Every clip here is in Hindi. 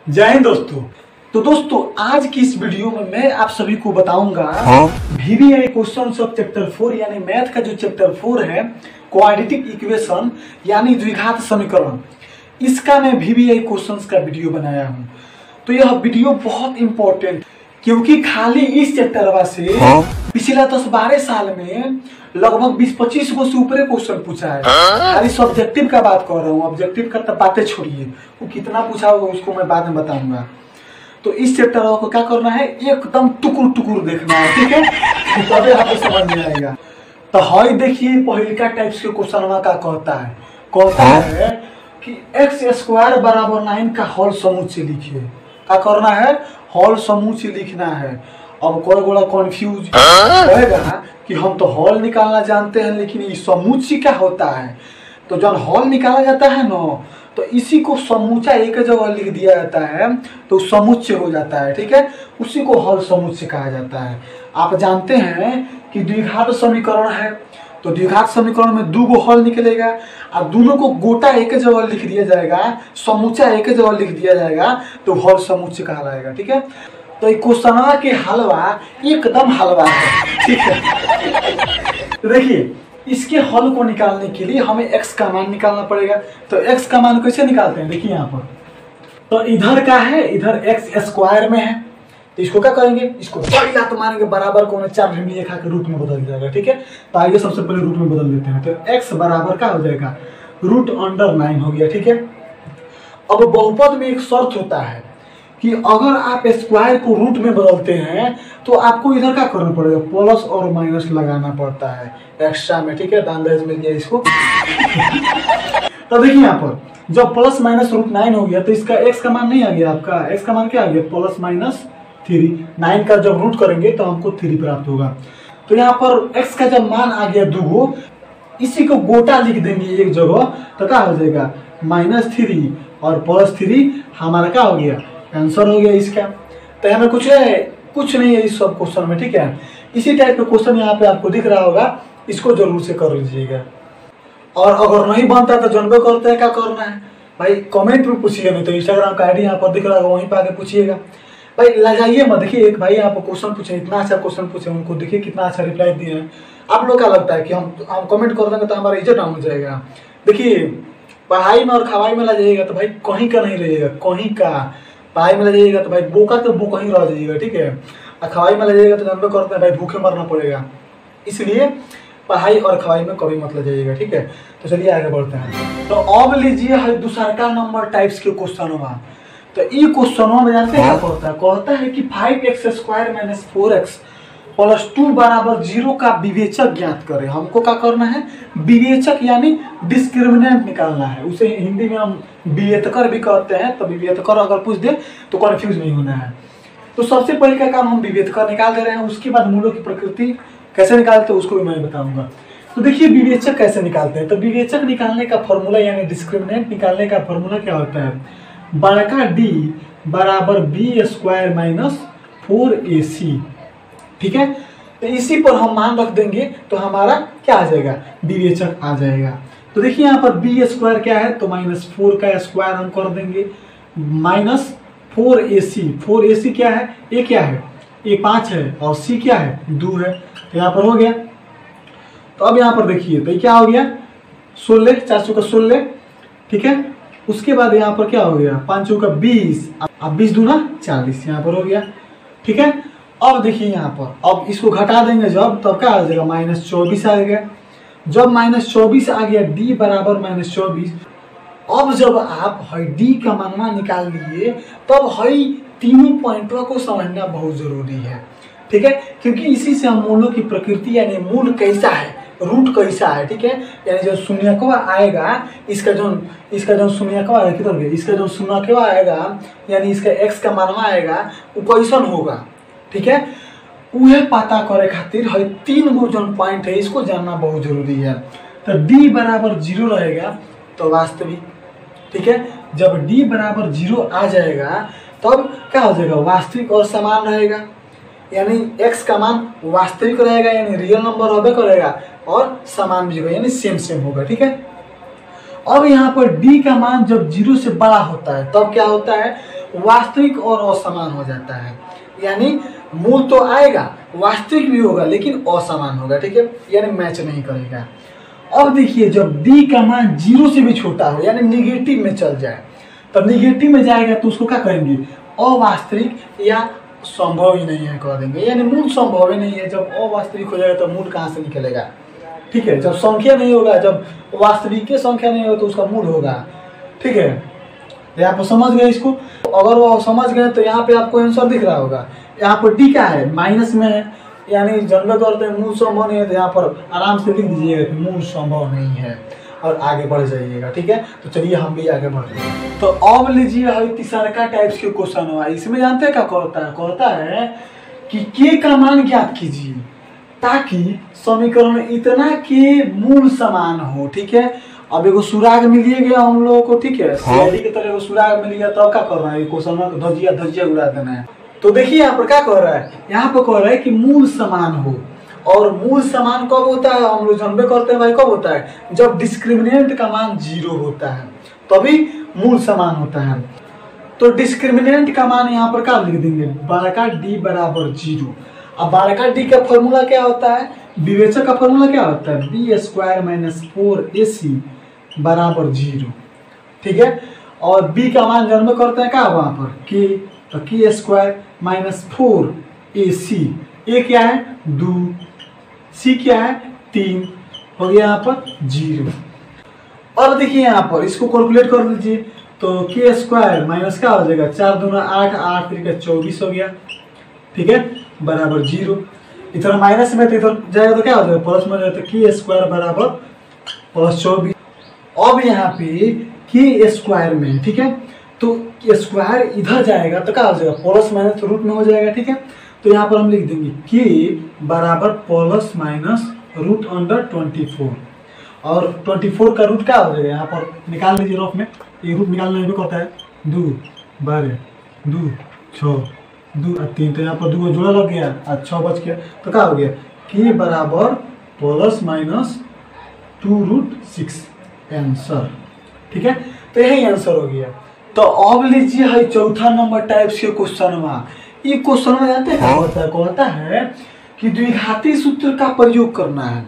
जय हिंद दोस्तों। तो दोस्तों आज की इस वीडियो में मैं आप सभी को बताऊंगा VBI क्वेश्चन ऑफ चैप्टर 4 यानी मैथ का जो चैप्टर 4 है क्वाड्रेटिक इक्वेशन यानी द्विघात समीकरण, इसका मैं VBI क्वेश्चंस का वीडियो बनाया हूं। तो यह वीडियो बहुत इंपॉर्टेंट क्योंकि खाली इस चैप्टर से पिछला 10-12 साल में लगभग 20-25 को से ऊपर क्वेश्चन पूछा है। खाली सब्जेक्टिव का बात कर रहा हूँ, ऑब्जेक्टिव का बातें छोड़िए, वो कितना पूछा होगा उसको मैं बाद में बताऊंगा। तो इस चैप्टर को क्या करना है, एकदम टुकुर टुकुर देखना है, ठीक है, तभी आपको समझ में आएगा। तो हाई देखिए पहिलका टाइप्स के क्वेश्चन का कहता है कि x² बराबर 9 का होल समूचे लिखिए। क्या करना है, होल समूचे लिखना है। अब कोई बड़ा कंफ्यूज कहेगा कि हम तो हॉल निकालना जानते हैं लेकिन ये समूची क्या होता है। तो जब हॉल निकाला जाता है ना तो इसी को समूचा एक जगह लिख दिया जाता है तो समुच्चय हो जाता है, ठीक है, उसी को हॉल समुच्चय कहा जाता है। आप जानते हैं कि द्विघात समीकरण है तो द्विघात समीकरण में दो गो हल निकलेगा और दोनों को गोटा एक जगह लिख दिया जाएगा, समूचा एक जगह लिख दिया जाएगा तो हल समुच्चय कहलाएगा, ठीक है। तो ये क्वेश्चन के हलवा एकदम हलवा है, ठीक है। तो देखिए इसके हल को निकालने के लिए हमें x का मान निकालना पड़ेगा। तो x का मान कैसे निकालते हैं, देखिए यहाँ पर तो इधर का है, इधर x² में है तो इसको क्या करेंगे, इसको बड़ी लात मारेंगे, बराबर को 4 भिन्न रेखा के रूप में बदल जाएगा, ठीक है। तो आइए सबसे पहले रूट में बदल देते हैं। तो x बराबर क्या हो जाएगा, √9 हो गया, ठीक है। अब बहुपद में एक शर्त होता है कि अगर आप स्क्वायर को रूट में बदलते हैं तो आपको इधर क्या करना पड़ेगा, प्लस और माइनस लगाना पड़ता है एक्स्ट्रा में, ठीक है। दांदाज मिल गया इसको। तो देखिए यहाँ पर जब प्लस माइनस √9 हो गया तो इसका x का मान नहीं आ गया, आपका x का मान क्या आ गया, +-3। 9 का जब रूट करेंगे तो हमको 3 प्राप्त होगा। तो यहाँ पर x का जब मान आ गया 2, इसी को गोटा लिख देंगे एक जगह तो क्या हो जाएगा, -3 और +3 हमारा क्या हो गया, आंसर हो गया इसका। तो हमें कुछ नहीं है इस सब क्वेश्चन में, ठीक है। इसी टाइप का क्वेश्चन यहाँ पे आपको दिख रहा होगा, इसको जरूर से कर लीजिएगा। और अगर नहीं बनता तो जानबे करते हैं क्या करना है भाई, कमेंट में पूछिएगा, नहीं तो इंस्टाग्राम का आईडी यहाँ पर दिख रहा होगा, वहीं पर आके पूछिएगा भाई। लगाइए मत, देखिए एक भाई यहाँ पर क्वेश्चन पूछे, इतना अच्छा क्वेश्चन पूछे, उनको देखिए कितना अच्छा रिप्लाई दिए हैं। आप लोग क्या लगता है कि हम कमेंट कर देंगे तो हमारा इज्जत डाउन हो जाएगा। देखिए पढ़ाई में और खवाई में लग जाइएगा तो भाई कहीं का नहीं रहिएगा, कहीं का। पढ़ाई में ले जाइएगा तो भाई बोका के बो कहीं रह जाइएगा, ठीक है। और खवाई में ले जाइएगा तो जानबे करते हैं भाई भूखे मरना पड़ेगा, इसलिए पढ़ाई और खवाई में कभी मत ले जाइएगा, ठीक है। तो चलिए आगे बढ़ते हैं। तो अब लीजिए है दूसरा नंबर टाइप्स के क्वेश्चन हुआ। तो ये क्वेश्चन में जानते हैं क्या कहता है कि 5x² - 4x + 2 = 0 का विवेचक ज्ञात करें। हमको क्या करना है, विवेचक यानी डिस्क्रिमिनेंट निकालना है। उसे हिंदी में हम विवेतकर भी कहते हैं। तो विवेतकर अगर पूछ दे तो कंफ्यूज नहीं होना है। तो सबसे पहले का काम हम विवेतकर निकाल दे रहे हैं, उसके बाद मूलों की प्रकृति कैसे निकालते हैं उसको भी मैं बताऊंगा। तो देखिए विवेचक कैसे निकालते हैं। तो विवेचक निकालने का फॉर्मूला यानी डिस्क्रिमिनेंट निकालने का फॉर्मूला क्या होता है, बड़का D बराबर B² - 4AC, ठीक है। तो इसी पर हम मान रख देंगे तो हमारा क्या आ जाएगा, विवेचक आ जाएगा। तो देखिए यहाँ पर B² क्या है, तो -4 का स्क्वायर हम कर देंगे, -4AC। 4AC क्या है, A क्या है, A 5 है और C क्या है, 2 है। तो यहाँ पर हो गया। तो अब यहाँ पर देखिए तो क्या हो गया, 16, 4 चौका 16, ठीक है। उसके बाद यहाँ पर क्या हो गया, 5 चौका 20, अब 20 दूना 40, यहाँ पर हो गया, ठीक है। अब देखिए यहाँ पर अब इसको घटा देंगे जब, तब क्या आ जाएगा, -24 आ गया। जब -24 आ गया, D बराबर -24। अब जब आप है D का मानवा निकाल लिए तब है तीनों पॉइंटों को समझना बहुत जरूरी है, ठीक है। क्योंकि इसी से हम मूलों की प्रकृति यानी मूल कैसा है, रूट कैसा है, ठीक है। यानी जो शून्यकवा आएगा, इसका जो शून्यकवा है किधर गया, इसका जो शून्यकवा आएगा यानी इसका x का मानवा आएगा वो कैसन होगा, ठीक है। वह पता करे खातिर है 3 गो जो पॉइंट है इसको जानना बहुत जरूरी है। तो D बराबर 0 रहेगा तो वास्तविक, ठीक है। जब D बराबर 0 आ जाएगा तब क्या हो जाएगा, वास्तविक और समान रहेगा, यानी x का मान वास्तविक रहेगा यानी रियल नंबर होबे करेगा और समान भी होगा यानी सेम होगा, ठीक है। अब यहाँ पर D का मान जब 0 से बड़ा होता है तब क्या होता है, वास्तविक और असमान हो जाता है। यानी मूल तो आएगा, वास्तविक भी होगा लेकिन असमान होगा, ठीक है, यानी मैच नहीं करेगा। अब देखिए जब d का मान 0 से भी छोटा हो यानी निगेटिव में चल जाए, तब निगेटिव में जाएगा तो उसको क्या करेंगे, अवास्तविक या संभव ही नहीं है कह देंगे, यानी मूल संभव ही नहीं है। जब अवास्तविक हो जाएगा तो मूल कहाँ से निकलेगा, ठीक है। जब संख्या नहीं होगा, जब वास्तविक संख्या नहीं होगा तो उसका मूल होगा, ठीक है। यहाँ पर समझ गए इसको। अगर वो समझ गए तो यहाँ पे आपको आंसर दिख रहा होगा। यहाँ पर डी क्या है, माइनस में है, यानी जन्म करते हैं मूल संभव नहीं है, तो यहाँ पर आराम से लिख दीजिएगा कि मूल संभव नहीं है और आगे बढ़ जाइएगा, ठीक है। तो चलिए हम भी आगे बढ़ते हैं। तो अब लीजिए तीसरा टाइप्स के क्वेश्चन हुआ। इसमें जानते हैं क्या कहता है, कहता है कि के का मान ज्ञात कीजिए ताकि समीकरण इतना के मूल समान हो, ठीक है। अब एगो सुराग मिलिए गया हम लोगों को, ठीक है, सीआईडी की तरह एगो सुराग मिल गया, तो क्या कर रहा है, क्वेश्चन में धजिया उड़ा देना है। तो देखिए यहाँ पर क्या कह रहा है, यहाँ पर कह रहा है कि मूल समान हो। और मूल समान कब होता है, हम लोग जानबे करते हैं भाई, कब होता है, जब डिस्क्रिमिनेंट का मान 0 होता है तभी मूल समान होता है। तो डिस्क्रिमिनेंट का मान यहाँ पर क्या लिख देंगे, बड़ा डी बराबर 0। अब बड़ा डी का फॉर्मूला क्या होता है, विवेचक का फॉर्मूला क्या होता है, बी स्क्वायर माइनस 4ac बराबर 0, ठीक है। और बी का मान जन्म करते हैं क्या वहां पर के, तो के स्क्वायर माइनस 4ac, ए क्या है 2, सी क्या है 3, हो गया यहाँ पर 0। अब देखिए यहाँ पर इसको कैलकुलेट कर लीजिए, तो के स्क्वायर माइनस क्या हो जाएगा, 4 दूना 8, 8 3 का 24 हो गया, ठीक है, बराबर 0। इधर माइनस में तो इधर जाएगा तो क्या हो जाएगा, प्लस में जाएगा, तो के स्क्वायर बराबर प्लस 24। अब यहाँ पे के स्क्वायर में, ठीक है, तो स्क्वायर इधर जाएगा तो क्या हो जाएगा, प्लस माइनस रूट में हो जाएगा, ठीक है। तो यहाँ पर हम लिख देंगे के बराबर प्लस माइनस रूट अंडर 24, और 24 का रूट क्या हो जाएगा, यहाँ पर निकाल लीजिए रफ में, ये रूट निकालने में कहता है 2 12 2 6 2 और 3, तो यहाँ पर 2 जोड़ा लग गया और 6 बच गया, तो क्या हो गया, के बराबर प्लस माइनस 2√6 आंसर, ठीक है। तो यही आंसर हो गया। तो अब लीजिए है चौथा नंबर टाइप्स के क्वेश्चन में। ये क्वेश्चन में जानते हैं क्या होता है, कहता है कि द्विघाती सूत्र का प्रयोग करना है,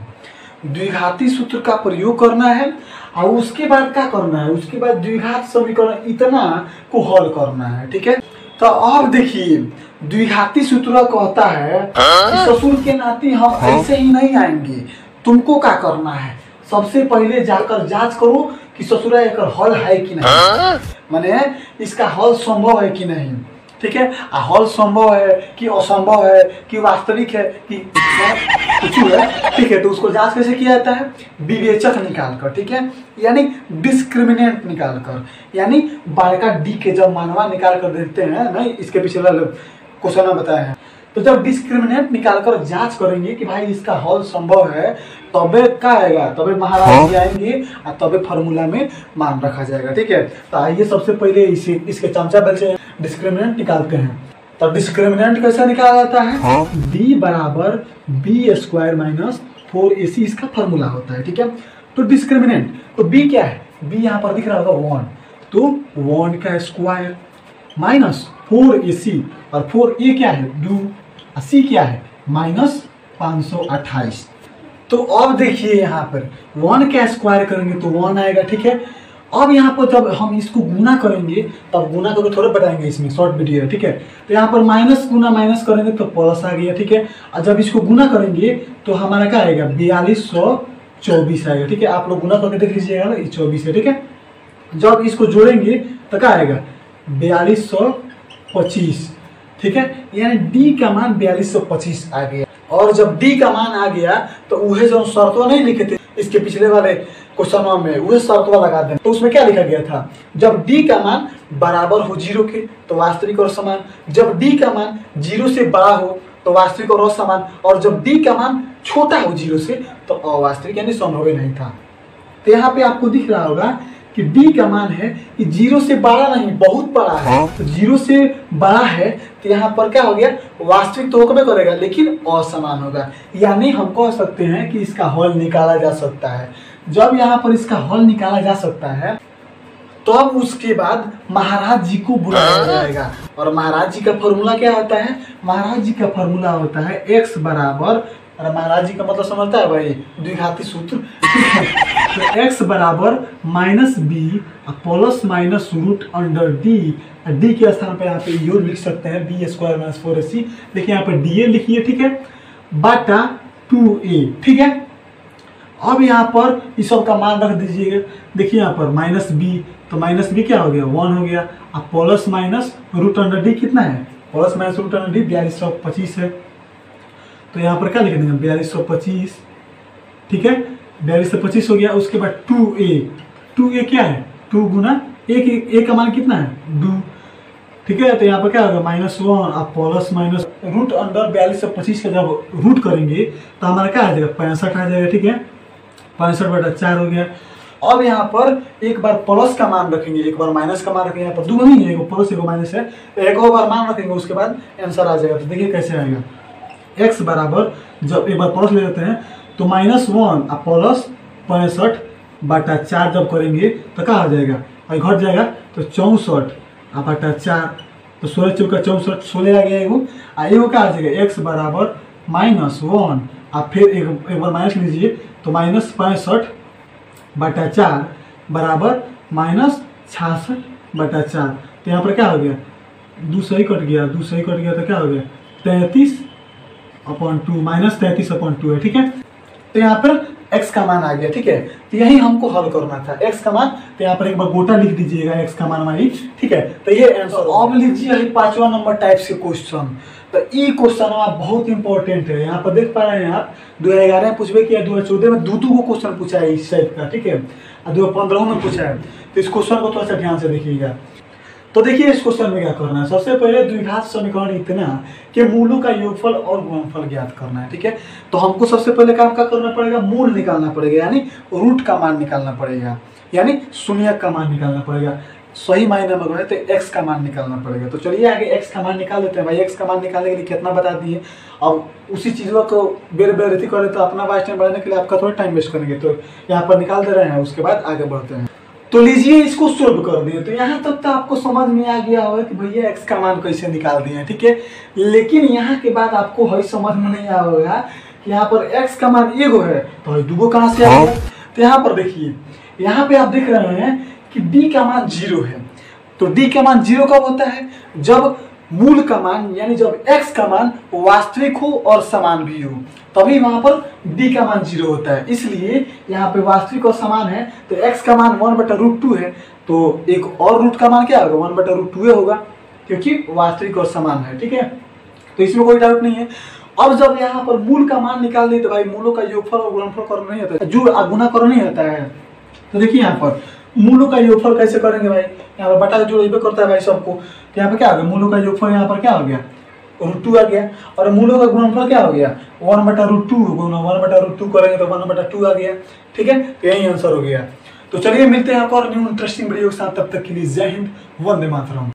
द्विघाती सूत्र का प्रयोग करना है, और उसके बाद क्या करना है, उसके बाद द्विघात समीकरण इतना को हल करना है, ठीक है। तो अब देखिए द्विघाती सूत्र कहता है कि ससुर के नाते हम ऐसे ही नहीं आएंगे, तुमको क्या करना है, सबसे पहले जाकर जांच करो कि ससुरा एक हल है कि नहीं, माने इसका हल संभव है कि नहीं, ठीक है। हल संभव है कि असंभव है कि वास्तविक है कि कुछ है, ठीक है। तो उसको जांच कैसे किया जाता है, विवेचक निकाल कर, ठीक है, यानी डिस्क्रिमिनेंट निकाल कर, यानी बड़ा डी के जब मानवा निकाल कर देखते हैं ना, इसके पिछले क्वेश्चन में बताया है। तो जब डिस्क्रिमिनेंट निकालकर जांच करेंगे कि भाई इसका हल संभव है, तबे क्या आएगा, तबे महाराज जी आएंगे और तबे फार्मूला में मान रखा जाएगा, ठीक है। तो आइए सबसे पहले इसके चमचा बेल से डिस्क्रिमिनेंट निकालते हैं। तो डिस्क्रिमिनेंट कैसे निकाला जाता है, d बराबर बी स्क्वायर माइनस 4ac इसका फार्मूला होता है, ठीक है। तो डिस्क्रिमिनेंट, तो b क्या है, b यहाँ पर दिख रहा होगा 1, तो 1 का स्क्वायर माइनस 4ac, और 4a क्या है 2, और c क्या है माइनस 528। तो अब देखिए यहाँ पर 1 का स्क्वायर करेंगे तो 1 आएगा, ठीक है। अब यहाँ पर जब हम इसको गुना करेंगे तब गुना करके थोड़ा बताएंगे, इसमें शॉर्ट वीडियो है, ठीक है। तो यहाँ पर माइनस गुना माइनस करेंगे तो प्लस आ गया, ठीक है। और जब इसको गुना करेंगे तो हमारा क्या आएगा 4224 आएगा, ठीक है। आप लोग गुना करके देख लीजिएगा ना, ये 24 है, ठीक है। जब इसको जोड़ेंगे तो क्या आएगा 4225, ठीक है, यानी डी का मान 4225 आ गया। और जब डी का मान आ गया तो वह जो शर्तों नहीं लिखे थे इसके पिछले वाले क्वेश्चन में, वह शर्तों लगा दें। तो उसमें क्या लिखा गया था, जब डी का मान बराबर हो 0 के तो वास्तविक और समान, जब डी का मान 0 से बड़ा हो तो वास्तविक और असमान, और जब डी का मान छोटा हो 0 से तो अवास्तविक यानी संभव ही नहीं था। तो यहाँ पे आपको दिख रहा होगा कि d का मान है कि 0 से बड़ा नहीं, बहुत बड़ा है, तो 0 से बड़ा है तो यहाँ पर क्या हो गया, वास्तविक तो होकर करेगा लेकिन असमान होगा। यानी हम कह सकते हैं कि इसका हल निकाला जा सकता है। जब यहाँ पर इसका हल निकाला जा सकता है तब उसके बाद महाराज जी को बुलाया जाएगा। और महाराज जी का फॉर्मूला क्या होता है? महाराज जी का फॉर्मूला होता है x बराबर, और महाराज जी का मतलब समझता है भाई, द्विघाती सूत्र। तो x बराबर -b plus minus root under D, D के स्थान पे यहाँ पे यू लिख सकते हैं b² - 4ac। देखिए यहाँ पर dA लिखिए, ठीक है, बटा 2a, ठीक है। अब यहाँ पर इस सब का मान रख दीजिएगा। देखिए यहाँ पर -b, तो -b क्या हो गया? 1 हो गया। अब plus minus root under D कितना है? Plus minus root under D 4225 है। तो यहाँ पर क्या लिख देंगे? 4225, ठीक है, 4225 हो गया। उसके बाद 2a क्या है? 2 गुना a का मान कितना है? 2, ठीक है। तो यहाँ पर क्या होगा? -1 अब प्लस माइनस रूट अंडर 4225 का जब रूट करेंगे तो हमारा क्या आ जाएगा? 65 आ जाएगा, ठीक है, 65/4 हो गया। अब यहाँ पर एक बार प्लस का मान रखेंगे, एक बार माइनस का मान रखेंगे। यहाँ पर दो नहीं है, एक प्लस एक माइनस है, तो एक और बार मान रखेंगे, उसके बाद आंसर आ जाएगा। तो देखिए कैसे आएगा। x बराबर, जब एक बार प्लस ले लेते हैं तो -1 अब प्लस 65/4 जब करेंगे तो क्या आ जाएगा? और घट जाएगा तो 64/4, तो 16 चौका 64, 16 आ गया एगो। एगो क्या आ जाएगा? x बराबर -1, आप फिर एक बार माइनस लीजिए तो -65/4 बराबर -66/4। तो यहाँ पर क्या हो गया? 2 सही कट गया, 2 सही कट गया तो क्या हो गया? 33/2 -33/2 है, ठीक है। तो यहाँ पर x का मान आ गया, ठीक है। तो यही हमको हल करना था, x का मान। तो यहाँ पर एक बार गोटा लिख दीजिएगा x का मान हमारी, ठीक है। तो ये आंसर। अब लीजिए 5वां नंबर टाइप से क्वेश्चन। तो ये क्वेश्चन बहुत इंपॉर्टेंट है। यहाँ पर देख पा रहे हैं आप, 2011 में पूछे किया, 2014 में दो को क्वेश्चन पूछा है इस टाइप का, ठीक है, और 2015 में पूछा है। तो इस क्वेश्चन को थोड़ा सा ध्यान से देखिएगा। तो देखिए इस क्वेश्चन में क्या करना है। सबसे पहले द्विघात समीकरण इतना कि मूलों का योगफल और गुणनफल ज्ञात करना है, ठीक है। तो हमको सबसे पहले काम क्या करना पड़ेगा? मूल निकालना पड़ेगा, यानी रूट का मान निकालना पड़ेगा, यानी शून्य का मान निकालना पड़ेगा। सही मायने में गए तो x का मान निकालना पड़ेगा। तो चलिए आगे x का मान निकाल लेते हैं। भाई x का मान निकालने के लिए कितना बता दिए। अब उसी चीज़ों को बेर करे तो अपना वाइस टाइम बढ़ाने के लिए आपका थोड़ा टाइम वेस्ट करेंगे। तो यहाँ पर निकाल दे रहे हैं, उसके बाद आगे बढ़ते हैं। तो लीजिए इसको सोल्व कर दिए। तो यहाँ तक तो आपको समझ में आ गया होगा कि भैया x का मान कैसे निकाल दिए, ठीक है। लेकिन यहाँ के बाद आपको है समझ में नहीं आ होगा कि यहाँ पर x का मान एगो है तो दुगो कहाँ से आएगा। तो यहाँ पर देखिए, यहाँ पे आप देख रहे हैं कि d का मान 0 है। तो d का मान 0 कब होता है? जब मूल का मान, यानी जब x का मान वास्तविक हो और समान भी हो, तभी वहां पर d का मान 0 होता है। इसलिए यहाँ पे वास्तविक और समान है तो x का मान 1/√2 है, तो एक और रूट का मान क्या होगा? 1/√2 होगा, क्योंकि वास्तविक और समान है, ठीक है। तो इसमें कोई डाउट नहीं है। अब जब यहाँ पर मूल का मान निकाल दे तो भाई मूलों का योगफल और गुणनफल करना नहीं होता है, जो गुना करना नहीं होता है। तो देखिए यहाँ पर मूलों का योगफल कैसे करेंगे भाई? यहाँ पर बटा जोड़ करता है भाई सबको। तो यहाँ पर क्या हो गया? मूलों का योगफल यहाँ पर क्या हो गया? √2 आ गया। और मूलों का गुणनफल क्या हो गया? 1/√2 गुना 1/√2 करेंगे तो 1/2 आ गया, ठीक है। तो यही आंसर हो गया। तो चलिए मिलते हैं और न्यू इंटरेस्टिंग वीडियो के साथ। तब तक के लिए जय हिंद, वंदे मातरम।